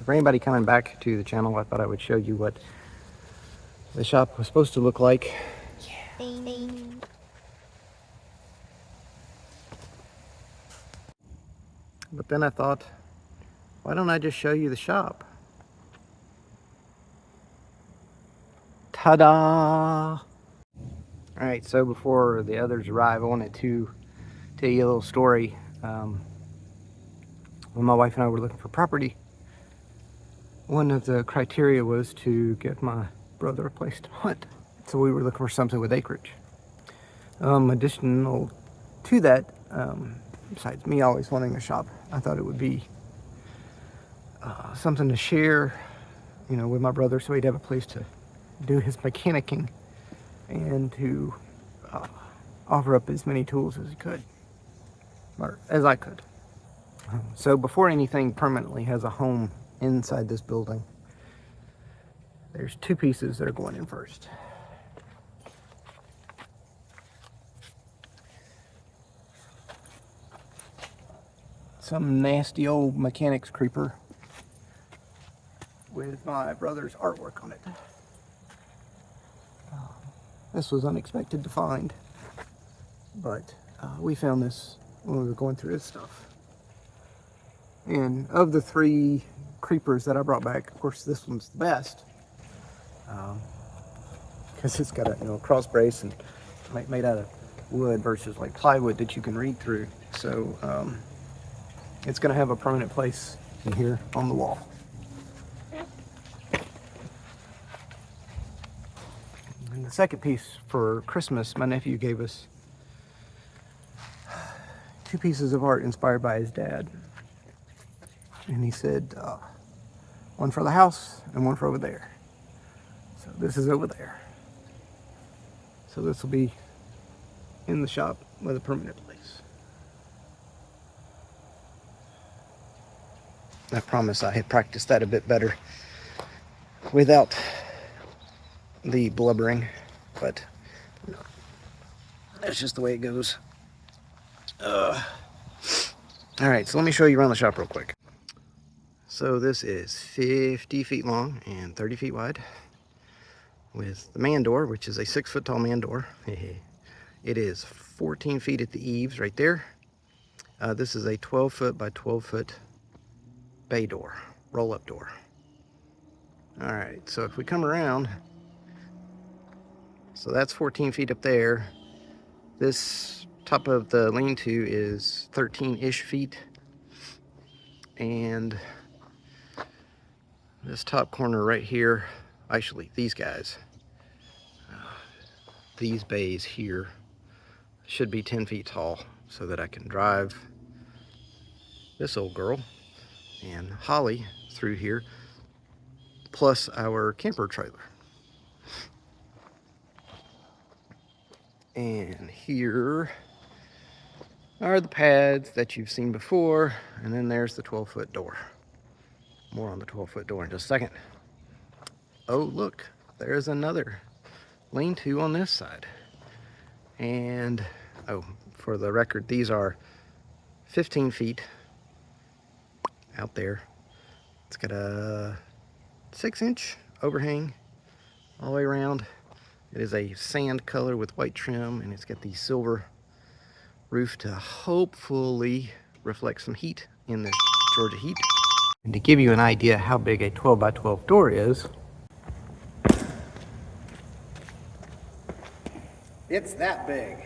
So for anybody coming back to the channel, I thought I would show you what the shop was supposed to look like. But then I thought, why don't I just show you the shop? Ta-da! Alright, so before the others arrive, I wanted to tell you a little story. When my wife and I were looking for property, one of the criteria was to give my brother a place to hunt. So we were looking for something with acreage. Additional to that, besides me always wanting a shop, I thought it would be something to share, you know, with my brother, so he'd have a place to do his mechanicking and to offer up as many tools as he could, or as I could. So before anything permanently has a home inside this building, there's two pieces that are going in first. Some nasty old mechanics creeper with my brother's artwork on it. This was unexpected to find, but we found this when we were going through his stuff. And of the three creepers that I brought back, of course this one's the best, because it's got a cross brace and made out of wood versus like plywood that you can read through. So it's going to have a permanent place in here on the wall. And the second piece, for Christmas, my nephew gave us two pieces of art inspired by his dad. And he said, one for the house and one for over there. So this is over there. So this will be in the shop with a permanent place. I promise I had practiced that a bit better without the blubbering, but that's just the way it goes. Alright, so let me show you around the shop real quick. So this is 50 feet long and 30 feet wide, with the man door, which is a 6-foot tall man door. It is 14 feet at the eaves right there. This is a 12-foot by 12-foot bay door, roll-up door. Alright, so if we come around, so that's 14 feet up there. This top of the lean-to is 13-ish feet. And this top corner right here, actually these guys, these bays here should be 10 feet tall, so that I can drive this old girl and Holly through here, plus our camper trailer. And here are the pads that you've seen before, and then there's the 12-foot door. More on the 12-foot door in just a second. Oh, look, there's another lean-to on this side. And, oh, for the record, these are 15 feet out there. It's got a 6-inch overhang all the way around. It is a sand color with white trim, and it's got the silver roof to hopefully reflect some heat in the Georgia heat. And to give you an idea how big a 12 by 12 door is, it's that big.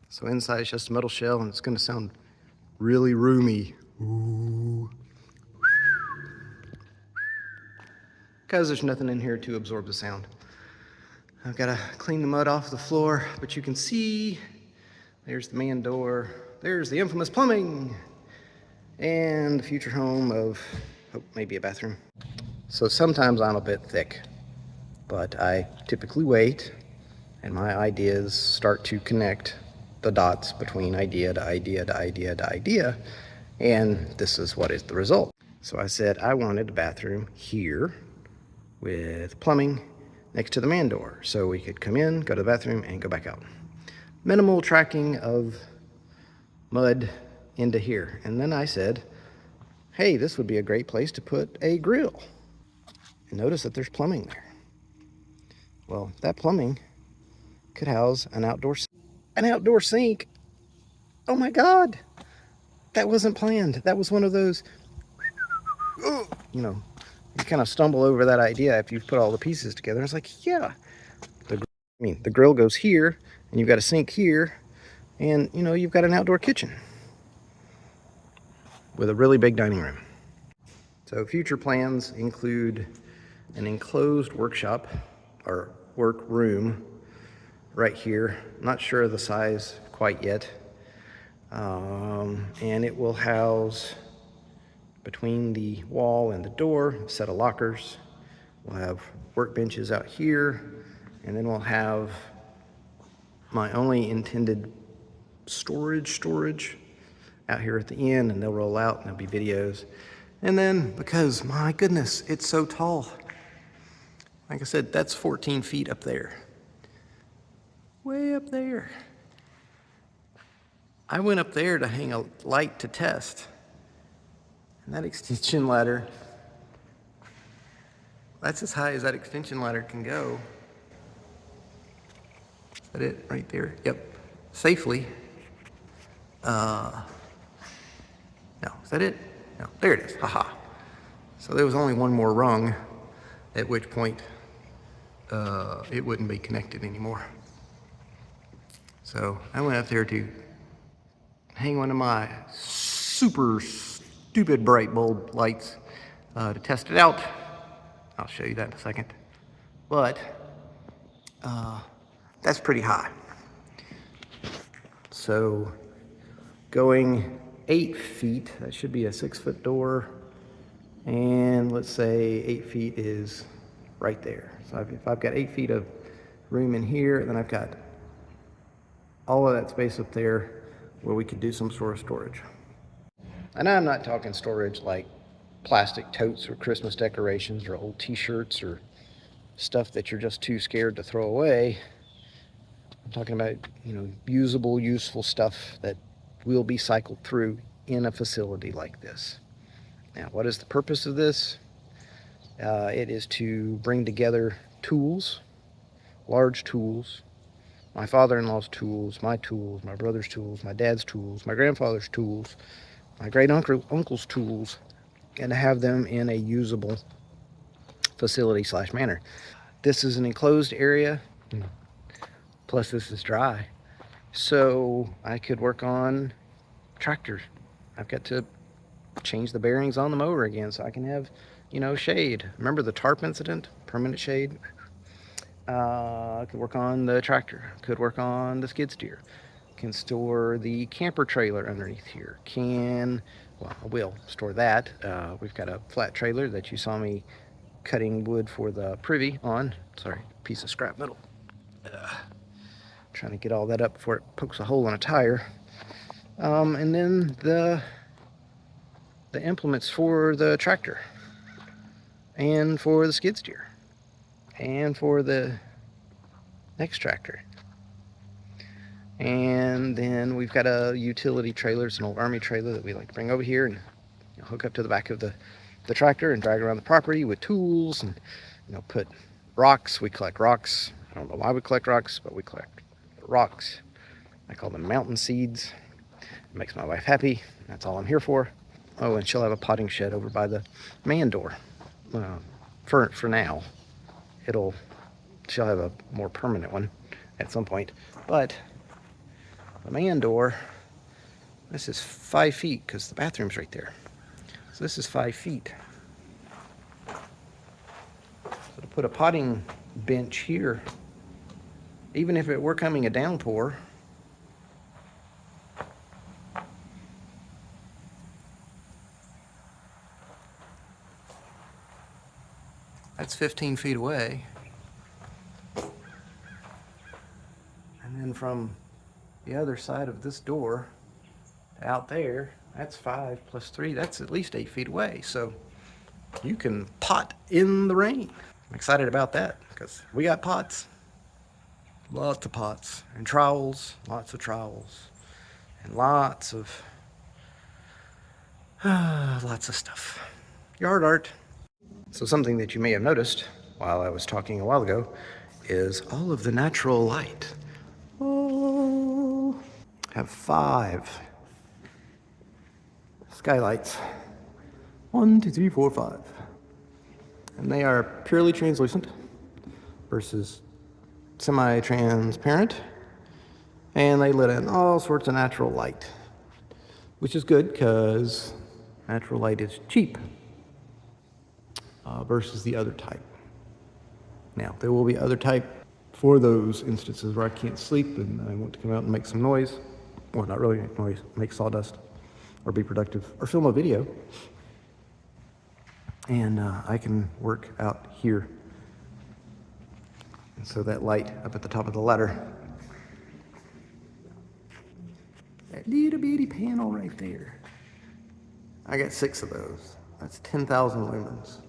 So inside is just a metal shell, and it's going to sound really roomy. Ooh. Because there's nothing in here to absorb the sound. I've got to clean the mud off the floor, but you can see there's the man door, there's the infamous plumbing, and the future home of, oh, maybe a bathroom. So sometimes I'm a bit thick, but I typically wait, and my ideas start to connect the dots between idea to idea to idea to idea, and this is what is the result. So I said I wanted a bathroom here with plumbing next to the man door, so we could come in, go to the bathroom, and go back out. Minimal tracking of mud into here. And then I said, hey, this would be a great place to put a grill. And notice that there's plumbing there. Well, that plumbing could house an outdoor sink. Oh my God, that wasn't planned. That was one of those, you know, you kind of stumble over that idea if you put all the pieces together. It's like, yeah, the grill goes here, and you've got a sink here, and you've got an outdoor kitchen with a really big dining room. So future plans include an enclosed workshop or work room right here. Not sure of the size quite yet. And it will house, between the wall and the door, a set of lockers. We'll have workbenches out here, and then we'll have my only intended storage out here at the end, and they'll roll out and there'll be videos. And then, because my goodness, it's so tall, like I said, that's 14 feet up there, way up there. I went up there to hang a light to test, and that extension ladder, that's as high as that extension ladder can go. Is that it right there? Yep, safely. No, is that it? No, there it is, haha. So there was only one more rung, at which point it wouldn't be connected anymore. So I went up there to hang one of my super stupid bright bulb lights to test it out. I'll show you that in a second. But that's pretty high. So going 8 feet, that should be a 6-foot door. And let's say 8 feet is right there. So if I've got 8 feet of room in here, then I've got all of that space up there where we could do some sort of storage. And I'm not talking storage like plastic totes or Christmas decorations or old t-shirts or stuff that you're just too scared to throw away. I'm talking about, usable, useful stuff that will be cycled through in a facility like this. Now, what is the purpose of this? It is to bring together tools, large tools, my father-in-law's tools, my brother's tools, my dad's tools, my grandfather's tools, my great-uncle's tools, and to have them in a usable facility/manner. This is an enclosed area, plus this is dry. So I could work on tractors. I've got to change the bearings on the mower again so I can have, shade. Remember the tarp incident? Permanent shade. I could work on the tractor. Could work on the skid steer. Can store the camper trailer underneath here. I will store that. We've got a flat trailer that you saw me cutting wood for the privy on. Sorry, piece of scrap metal. Trying to get all that up before it pokes a hole in a tire. And then the implements for the tractor, and for the skid steer, and for the next tractor. And then we've got a utility trailer. It's an old army trailer that we like to bring over here and hook up to the back of the tractor and drag around the property with tools and put rocks. We collect rocks. I don't know why we collect rocks, but we collect rocks. I call them mountain seeds. It makes my wife happy. That's all I'm here for. Oh, and she'll have a potting shed over by the man door. For now, she'll have a more permanent one at some point. But the man door, this is 5 feet because the bathroom's right there. So this is 5 feet. So to put a potting bench here, even if it were coming a downpour, that's 15 feet away. And then from the other side of this door out there, that's 5 plus 3, that's at least 8 feet away. So you can pot in the rain. I'm excited about that because we got pots. Lots of pots and trowels, lots of trowels, and lots of Lots of stuff. Yard art. So something that you may have noticed while I was talking a while ago is all of the natural light. Oh, have 5 skylights. 1, 2, 3, 4, 5. And they are purely translucent versus semi-transparent. And they let in all sorts of natural light, which is good because natural light is cheap versus the other type. Now, there will be other type for those instances where I can't sleep and I want to come out and make some noise. Well, not really make noise, make sawdust, or be productive, or film a video. And I can work out here. And so that light up at the top of the ladder, that little bitty panel right there, I got 6 of those. That's 10,000 lumens.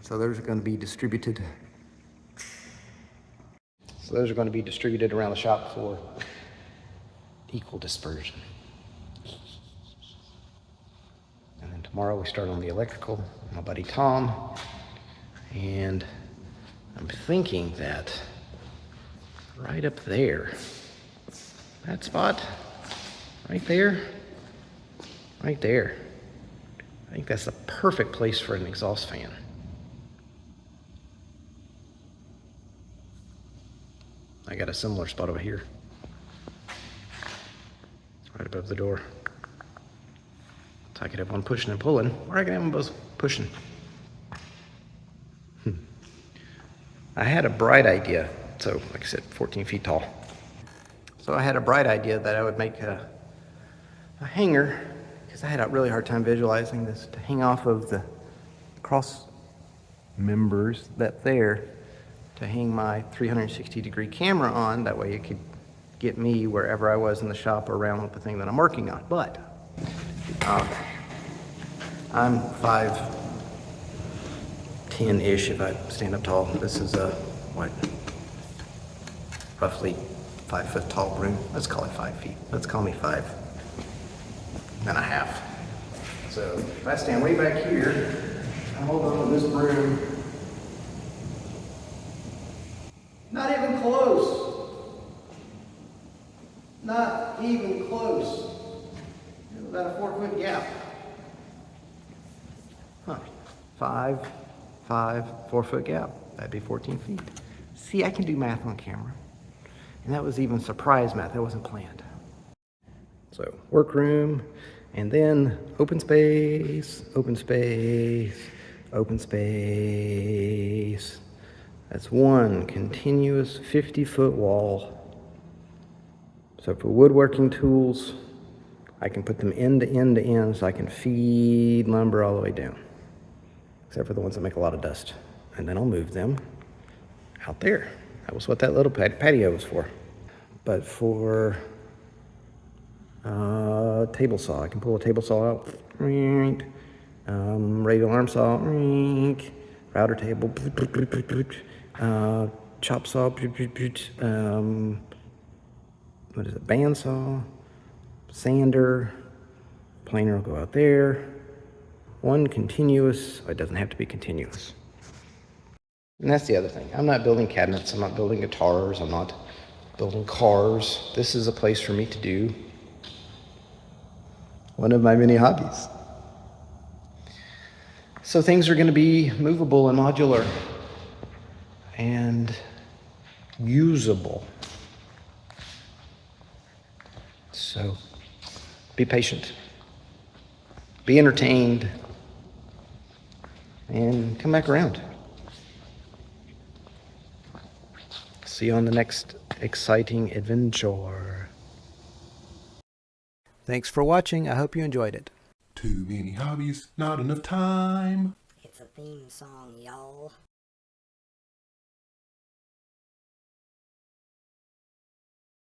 So those are going to be distributed. Around the shop for equal dispersion. And then tomorrow we start on the electrical, my buddy Tom. And I'm thinking that right up there, that spot, right there, I think that's the perfect place for an exhaust fan. I got a similar spot over here, right above the door. So I could have one pushing and pulling, or I could have them both pushing. I had a bright idea. So, like I said, 14 feet tall. So I had a bright idea that I would make a hanger, because I had a really hard time visualizing this, to hang off of the cross members that there, to hang my 360-degree camera on. That way it could get me wherever I was in the shop or around with the thing that I'm working on. But I'm 5'10"-ish if I stand up tall. This is a, roughly 5 foot tall broom. Let's call it 5 feet. Let's call me 5.5. So if I stand way back here, I hold on to this broom. Not even close. Not even close. There's about a 4-foot gap. Huh. 5, 4-foot gap. That'd be 14 feet. See, I can do math on camera. And that was even surprise math. That wasn't planned. So, workroom, and then open space, open space, open space. That's one continuous 50-foot wall. So for woodworking tools, I can put them end to end to end so I can feed lumber all the way down. Except for the ones that make a lot of dust. And then I'll move them out there. That was what that little patio was for. But for table saw, I can pull a table saw out. Radial arm saw. Router table. Chop saw. What is it? Bandsaw. Sander. Planer will go out there. One continuous. Oh, it doesn't have to be continuous. And that's the other thing. I'm not building cabinets. I'm not building guitars. I'm not building cars. This is a place for me to do one of my many hobbies. So things are going to be movable and modular and usable. So be patient, be entertained, and come back around. See you on the next exciting adventure. Thanks for watching. I hope you enjoyed it. Too many hobbies, not enough time. It's a theme song, y'all.